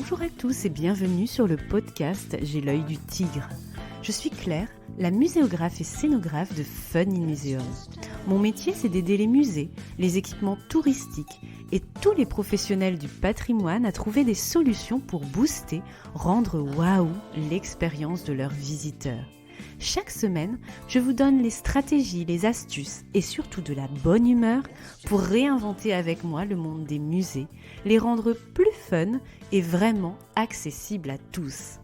Bonjour à tous et bienvenue sur le podcast J'ai l'œil du tigre. Je suis Claire, la muséographe et scénographe de Fun in Museum. Mon métier, c'est d'aider les musées, les équipements touristiques et tous les professionnels du patrimoine à trouver des solutions pour booster, rendre waouh l'expérience de leurs visiteurs. Chaque semaine, je vous donne les stratégies, les astuces et surtout de la bonne humeur pour réinventer avec moi le monde des musées, les rendre plus fun et vraiment accessibles à tous.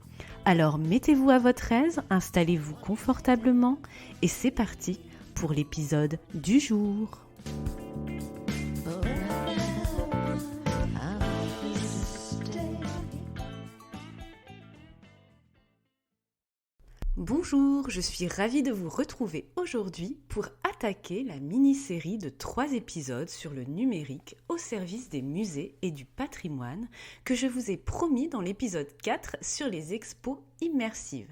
Alors mettez-vous à votre aise, installez-vous confortablement et c'est parti pour l'épisode du jour. Bonjour, je suis ravie de vous retrouver aujourd'hui pour attaquer la mini-série de 3 épisodes sur le numérique au service des musées et du patrimoine que je vous ai promis dans l'épisode 4 sur les expos immersives.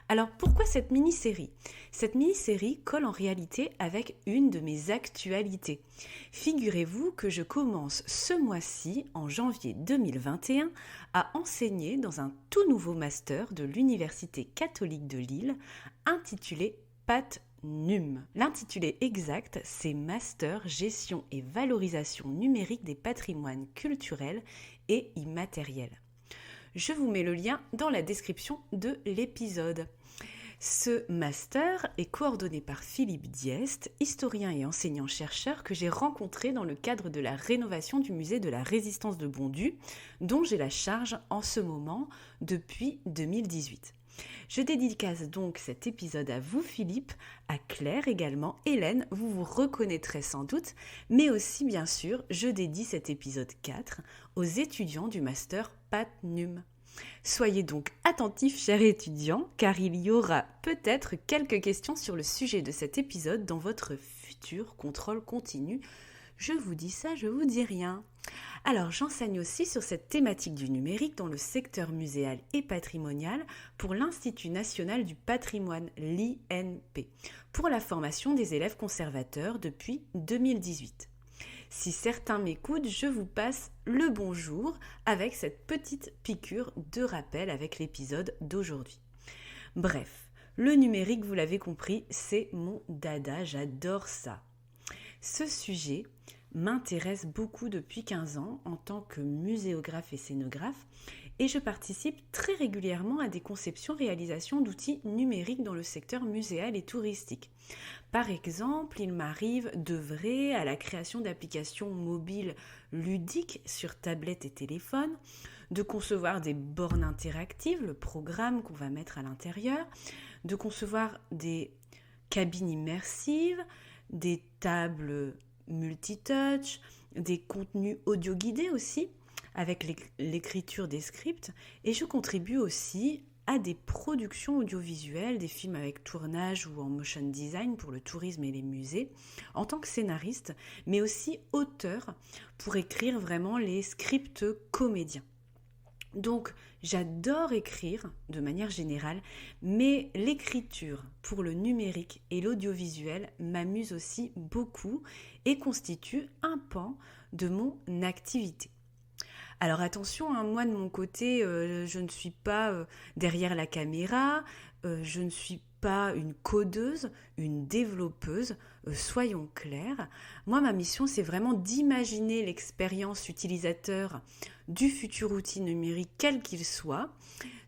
Alors pourquoi cette mini-série ? Cette mini-série colle en réalité avec une de mes actualités. Figurez-vous que je commence ce mois-ci, en janvier 2021, à enseigner dans un tout nouveau master de l'Université catholique de Lille, intitulé PatNum. L'intitulé exact, c'est Master Gestion et Valorisation numérique des patrimoines culturels et immatériels. Je vous mets le lien dans la description de l'épisode. Ce master est coordonné par Philippe Diest, historien et enseignant-chercheur que j'ai rencontré dans le cadre de la rénovation du musée de la Résistance de Bondy, dont j'ai la charge en ce moment depuis 2018. Je dédicace donc cet épisode à vous Philippe, à Claire également, Hélène, vous vous reconnaîtrez sans doute, mais aussi bien sûr, je dédie cet épisode 4 aux étudiants du master PatNum. Soyez donc attentifs, chers étudiants, car il y aura peut-être quelques questions sur le sujet de cet épisode dans votre futur contrôle continu. Je vous dis ça, je vous dis rien. Alors, j'enseigne aussi sur cette thématique du numérique dans le secteur muséal et patrimonial pour l'Institut national du patrimoine, l'INP, pour la formation des élèves conservateurs depuis 2018. Si certains m'écoutent, je vous passe le bonjour avec cette petite piqûre de rappel avec l'épisode d'aujourd'hui. Bref, le numérique, vous l'avez compris, c'est mon dada, j'adore ça. Ce sujet m'intéresse beaucoup depuis 15 ans en tant que muséographe et scénographe et je participe très régulièrement à des conceptions-réalisations d'outils numériques dans le secteur muséal et touristique. Par exemple, il m'arrive d'œuvrer à la création d'applications mobiles ludiques sur tablette et téléphone, de concevoir des bornes interactives, le programme qu'on va mettre à l'intérieur, de concevoir des cabines immersives, des tables multitouch, des contenus audio guidés aussi, avec l'écriture des scripts, et je contribue aussi à des productions audiovisuelles, des films avec tournage ou en motion design pour le tourisme et les musées, en tant que scénariste, mais aussi auteur pour écrire vraiment les scripts comédiens. Donc, j'adore écrire de manière générale, mais l'écriture pour le numérique et l'audiovisuel m'amuse aussi beaucoup et constitue un pan de mon activité. Alors attention, moi de mon côté, je ne suis pas derrière la caméra, je ne suis pas une codeuse, une développeuse, soyons clairs. Moi, ma mission, c'est vraiment d'imaginer l'expérience utilisateur du futur outil numérique, quel qu'il soit,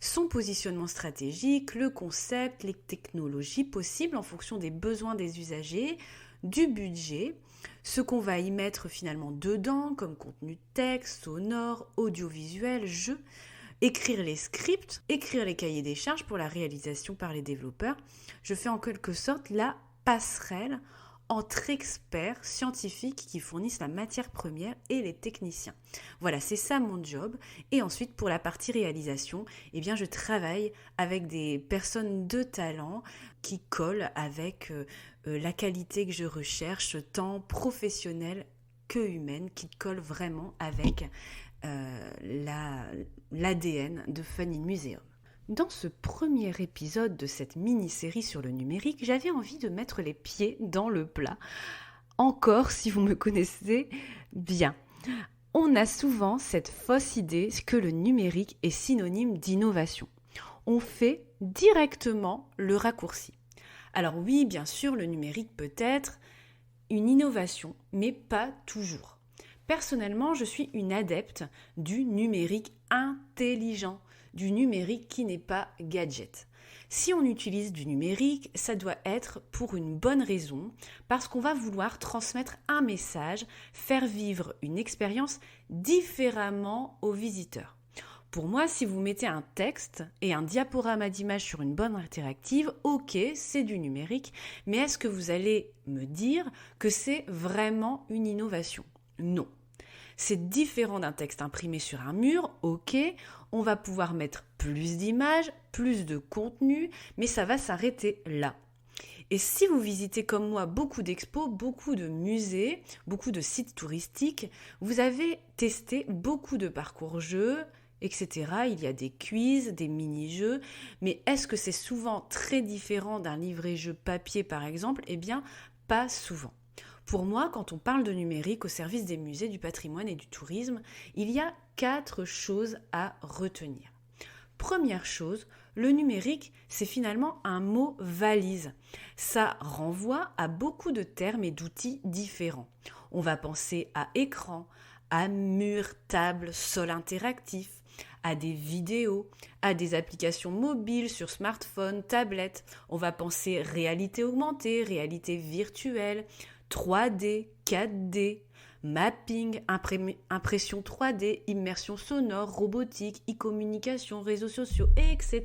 son positionnement stratégique, le concept, les technologies possibles en fonction des besoins des usagers, du budget, ce qu'on va y mettre finalement dedans, comme contenu texte, sonore, audiovisuel, jeu, écrire les scripts, écrire les cahiers des charges pour la réalisation par les développeurs. Je fais en quelque sorte la passerelle entre experts scientifiques qui fournissent la matière première et les techniciens. Voilà, c'est ça mon job. Et ensuite, pour la partie réalisation, eh bien, je travaille avec des personnes de talent qui collent avec la qualité que je recherche, tant professionnelle que humaine, qui collent vraiment avec l'ADN de Fun in Museum. Dans ce premier épisode de cette mini-série sur le numérique, j'avais envie de mettre les pieds dans le plat. Encore, si vous me connaissez bien. On a souvent cette fausse idée que le numérique est synonyme d'innovation. On fait directement le raccourci. Alors oui, bien sûr, le numérique peut être une innovation, mais pas toujours. Personnellement, je suis une adepte du numérique intelligent, du numérique qui n'est pas gadget. Si on utilise du numérique, ça doit être pour une bonne raison, parce qu'on va vouloir transmettre un message, faire vivre une expérience différemment aux visiteurs. Pour moi, si vous mettez un texte et un diaporama d'images sur une borne interactive, ok, c'est du numérique, mais est-ce que vous allez me dire que c'est vraiment une innovation ? Non. C'est différent d'un texte imprimé sur un mur, ok, on va pouvoir mettre plus d'images, plus de contenu, mais ça va s'arrêter là. Et si vous visitez comme moi beaucoup d'expos, beaucoup de musées, beaucoup de sites touristiques, vous avez testé beaucoup de parcours jeux, etc. Il y a des quiz, des mini-jeux, mais est-ce que c'est souvent très différent d'un livret-jeu papier par exemple ? Eh bien, pas souvent. Pour moi, quand on parle de numérique au service des musées, du patrimoine et du tourisme, il y a 4 choses à retenir. Première chose, le numérique, c'est finalement un mot valise. Ça renvoie à beaucoup de termes et d'outils différents. On va penser à écran, à mur, table, sol interactif, à des vidéos, à des applications mobiles sur smartphone, tablette. On va penser réalité augmentée, réalité virtuelle, 3D, 4D, mapping, impression 3D, immersion sonore, robotique, e-communication, réseaux sociaux, etc.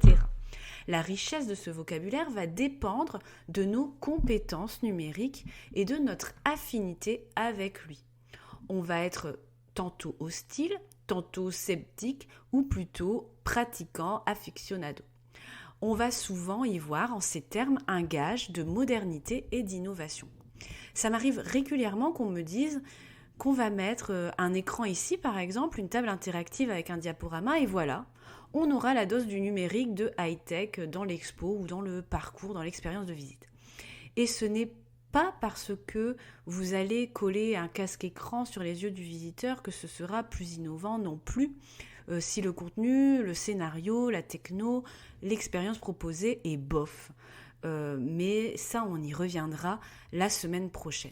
La richesse de ce vocabulaire va dépendre de nos compétences numériques et de notre affinité avec lui. On va être tantôt hostile, tantôt sceptique ou plutôt pratiquant, aficionado. On va souvent y voir en ces termes un gage de modernité et d'innovation. Ça m'arrive régulièrement qu'on me dise qu'on va mettre un écran ici, par exemple, une table interactive avec un diaporama, et voilà, on aura la dose du numérique de high-tech dans l'expo ou dans le parcours, dans l'expérience de visite. Et ce n'est pas parce que vous allez coller un casque écran sur les yeux du visiteur que ce sera plus innovant non plus, si le contenu, le scénario, la techno, l'expérience proposée est bof. Mais ça, on y reviendra la semaine prochaine.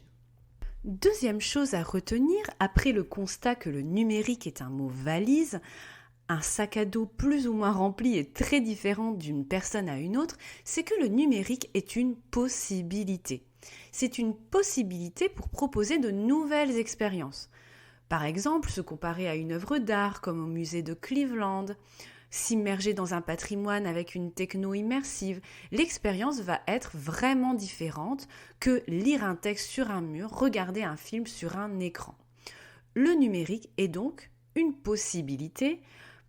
Deuxième chose à retenir, après le constat que le numérique est un mot valise, un sac à dos plus ou moins rempli est très différent d'une personne à une autre, c'est que le numérique est une possibilité. C'est une possibilité pour proposer de nouvelles expériences. Par exemple, se comparer à une œuvre d'art comme au musée de Cleveland, s'immerger dans un patrimoine avec une techno immersive, l'expérience va être vraiment différente que lire un texte sur un mur, regarder un film sur un écran. Le numérique est donc une possibilité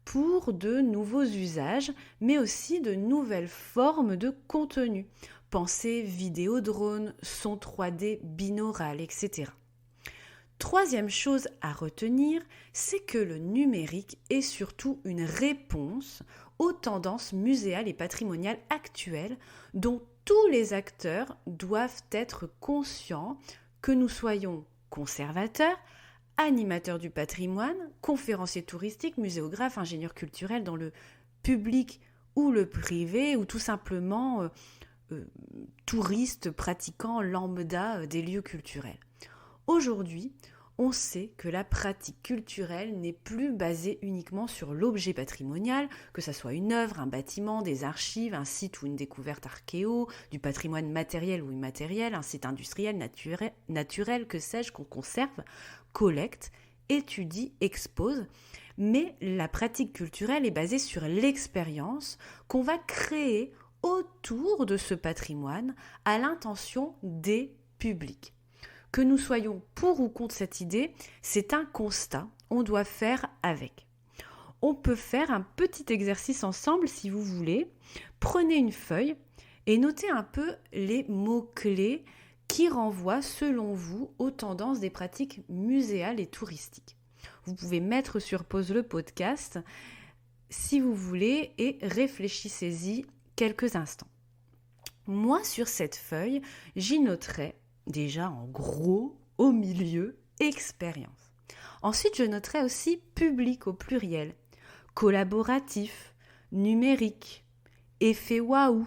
pour de nouveaux usages, mais aussi de nouvelles formes de contenu. Pensez vidéo drone, son 3D binaural, etc. Troisième chose à retenir, c'est que le numérique est surtout une réponse aux tendances muséales et patrimoniales actuelles dont tous les acteurs doivent être conscients, que nous soyons conservateurs, animateurs du patrimoine, conférenciers touristiques, muséographes, ingénieurs culturels dans le public ou le privé, ou tout simplement touristes pratiquants lambda des lieux culturels. Aujourd'hui, on sait que la pratique culturelle n'est plus basée uniquement sur l'objet patrimonial, que ce soit une œuvre, un bâtiment, des archives, un site ou une découverte archéo, du patrimoine matériel ou immatériel, un site industriel, naturel, que sais-je, qu'on conserve, collecte, étudie, expose. Mais la pratique culturelle est basée sur l'expérience qu'on va créer autour de ce patrimoine à l'intention des publics. Que nous soyons pour ou contre cette idée, c'est un constat, on doit faire avec. On peut faire un petit exercice ensemble si vous voulez. Prenez une feuille et notez un peu les mots-clés qui renvoient selon vous aux tendances des pratiques muséales et touristiques. Vous pouvez mettre sur pause le podcast si vous voulez et réfléchissez-y quelques instants. Moi, sur cette feuille, j'y noterai déjà en gros, au milieu, expérience. Ensuite, je noterai aussi public au pluriel, collaboratif, numérique, effet waouh,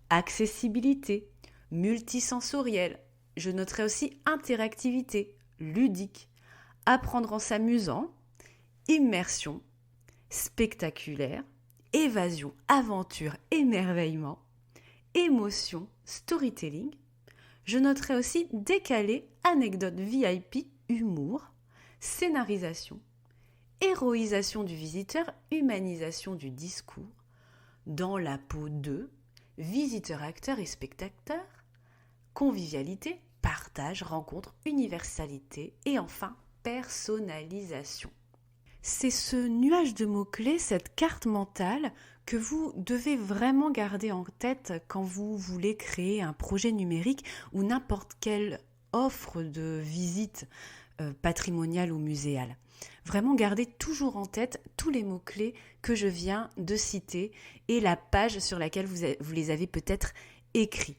accessibilité, multisensoriel. Je noterai aussi interactivité, ludique, apprendre en s'amusant, immersion, spectaculaire, évasion, aventure, émerveillement, émotion, storytelling. Je noterai aussi décalé, anecdote VIP, humour, scénarisation, héroïsation du visiteur, humanisation du discours, dans la peau de, visiteur, acteur et spectateur, convivialité, partage, rencontre, universalité et enfin personnalisation. C'est ce nuage de mots-clés, cette carte mentale que vous devez vraiment garder en tête quand vous voulez créer un projet numérique ou n'importe quelle offre de visite patrimoniale ou muséale. Vraiment gardez toujours en tête tous les mots-clés que je viens de citer et la page sur laquelle vous les avez peut-être écrits.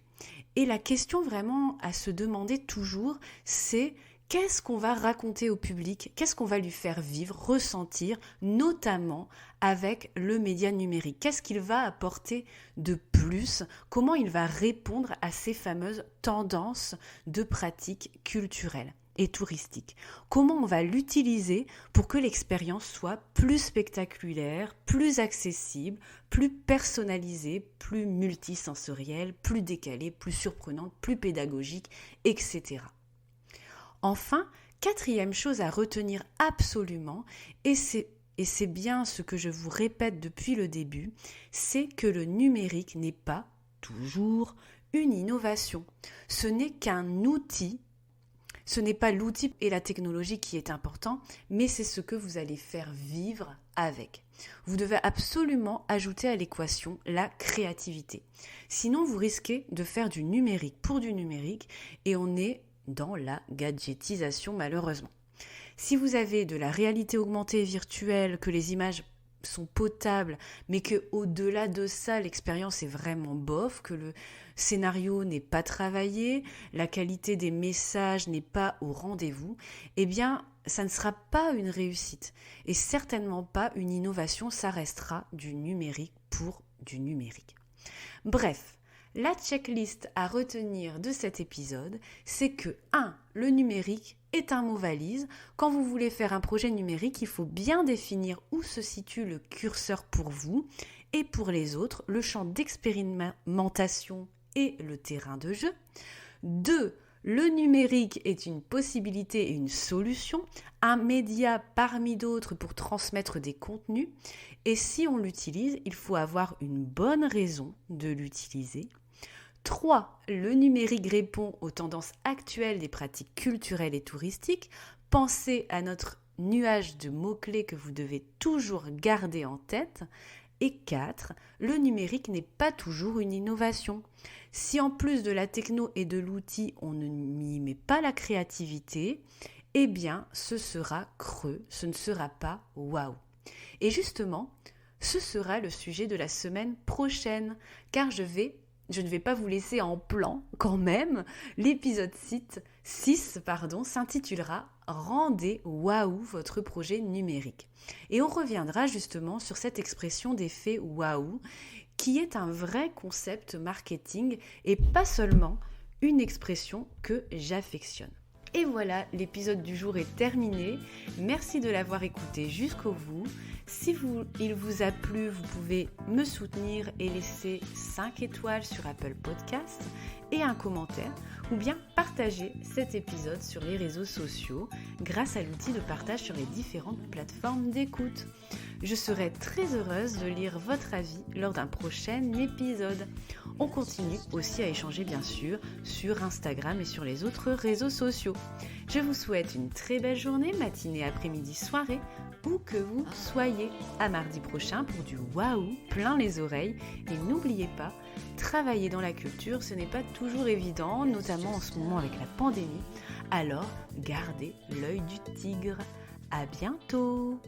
Et la question vraiment à se demander toujours, c'est qu'est-ce qu'on va raconter au public, qu'est-ce qu'on va lui faire vivre, ressentir, notamment avec le média numérique. Qu'est-ce qu'il va apporter de plus, comment il va répondre à ces fameuses tendances de pratiques culturelles et touristiques. Comment on va l'utiliser pour que l'expérience soit plus spectaculaire, plus accessible, plus personnalisée, plus multisensorielle, plus décalée, plus surprenante, plus pédagogique, etc. Enfin, quatrième chose à retenir absolument, et c'est bien ce que je vous répète depuis le début, c'est que le numérique n'est pas toujours une innovation. Ce n'est qu'un outil. Ce n'est pas l'outil et la technologie qui est important, mais c'est ce que vous allez faire vivre avec. Vous devez absolument ajouter à l'équation la créativité. Sinon, vous risquez de faire du numérique pour du numérique et on est dans la gadgetisation malheureusement. Si vous avez de la réalité augmentée et virtuelle, que les images sont potables, mais que au-delà de ça, l'expérience est vraiment bof, que le scénario n'est pas travaillé, la qualité des messages n'est pas au rendez-vous, eh bien, ça ne sera pas une réussite et certainement pas une innovation, ça restera du numérique pour du numérique. Bref, la checklist à retenir de cet épisode, c'est que 1. Le numérique est un mot valise. Quand vous voulez faire un projet numérique, il faut bien définir où se situe le curseur pour vous et pour les autres, le champ d'expérimentation et le terrain de jeu. 2. Le numérique est une possibilité et une solution, un média parmi d'autres pour transmettre des contenus. Et si on l'utilise, il faut avoir une bonne raison de l'utiliser. 3. Le numérique répond aux tendances actuelles des pratiques culturelles et touristiques. Pensez à notre nuage de mots-clés que vous devez toujours garder en tête. Et 4. Le numérique n'est pas toujours une innovation. Si en plus de la techno et de l'outil, on ne m'y met pas la créativité, eh bien, ce sera creux, ce ne sera pas waouh. Et justement, ce sera le sujet de la semaine prochaine, car je ne vais pas vous laisser en plan quand même. L'épisode 6 s'intitulera « Rendez waouh votre projet numérique ». Et on reviendra justement sur cette expression d'effet waouh qui est un vrai concept marketing et pas seulement une expression que j'affectionne. Et voilà, l'épisode du jour est terminé. Merci de l'avoir écouté jusqu'au bout. Si il vous a plu, vous pouvez me soutenir et laisser 5 étoiles sur Apple Podcasts et un commentaire ou bien partager cet épisode sur les réseaux sociaux grâce à l'outil de partage sur les différentes plateformes d'écoute. Je serai très heureuse de lire votre avis lors d'un prochain épisode. On continue aussi à échanger bien sûr sur Instagram et sur les autres réseaux sociaux. Je vous souhaite une très belle journée, matinée, après-midi, soirée, où que vous soyez. À mardi prochain pour du waouh plein les oreilles. Et n'oubliez pas, travailler dans la culture, ce n'est pas toujours évident, notamment en ce moment avec la pandémie. Alors, gardez l'œil du tigre. À bientôt!